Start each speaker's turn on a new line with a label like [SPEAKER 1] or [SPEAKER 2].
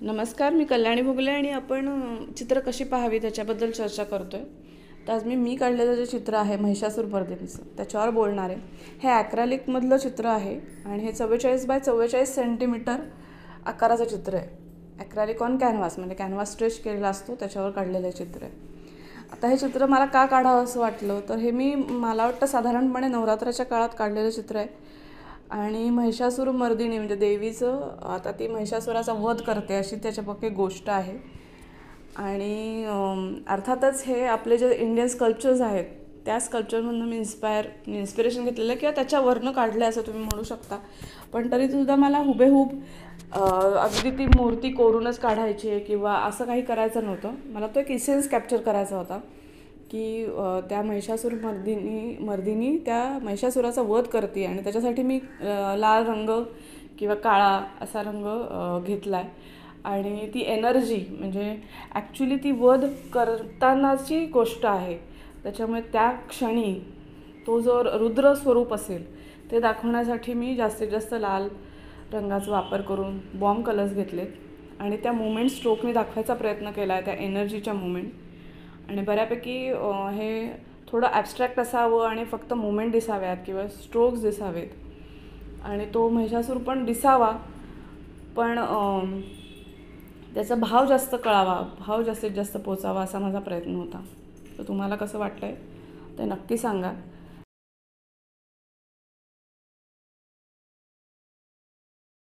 [SPEAKER 1] नमस्कार, मी कल्याणी भोगले आणि आपण चित्र कशी पाहावी त्याच्याबद्दल चर्चा करतो आहे. तर आज मी काढलेलं जे चित्र आहे महिषासुरमर्दिनीचं त्याच्यावर बोलणार आहे. हे ॲक्रेलिकमधलं चित्र आहे आणि हे 44 बाय 44 सेंटीमीटर आकाराचं चित्र आहे. ॲक्रेलिक ऑन कॅनव्हास म्हणजे कॅनव्हास स्ट्रेच केलेला असतो त्याच्यावर काढलेलं चित्र आहे. आता हे चित्र मला का काढावं असं वाटलं तर हे मला वाटतं साधारणपणे नवरात्राच्या काळात काढलेलं चित्र आहे आणि महिषासुरमर्दिनी म्हणजे देवीचं आता ती महिषासुराचा वध करते अशी त्याच्यापक्के गोष्ट आहे. आणि अर्थातच हे आपले जे इंडियन स्कल्पचर्स आहेत त्या स्कल्पचरमधून मी इन्स्पिरेशन घेतलेलं किंवा त्याच्यावरनं काढलं असं तुम्ही म्हणू शकता. पण तरीसुद्धा मला हुबेहूब अगदी ती मूर्ती कोरूनच काढायची आहे किंवा असं काही करायचं नव्हतं. मला तो एक इसेन्स कॅप्चर करायचा होता की त्या मर्दिनी त्या महिषासुराचा वध करते आणि त्याच्यासाठी मी लाल रंग किंवा काळा असा रंग घेतला आहे. आणि ती एनर्जी म्हणजे ॲक्च्युली ती वध करतानाची गोष्ट आहे त्याच्यामुळे त्या क्षणी तो जो रुद्र स्वरूप असेल ते दाखवण्यासाठी मी जास्तीत जास्त लाल रंगाचा वापर करून बॉम्ब कलर्स घेतलेत आणि त्या मुमेंट स्ट्रोकने दाखवायचा प्रयत्न केला आहे, त्या एनर्जीच्या मुमेंट. आणि बऱ्यापैकी हे थोडं ॲबस्ट्रॅक्ट असावं आणि फक्त मुमेंट दिसाव्यात किंवा स्ट्रोक्स दिसावेत आणि तो महिषासूर पण दिसावा पण त्याचा भाव जास्त कळावा, भाव जास्तीत जास्त पोचावा असा माझा प्रयत्न होता. तर तुम्हाला कसं वाटलं आहे ते नक्की सांगा.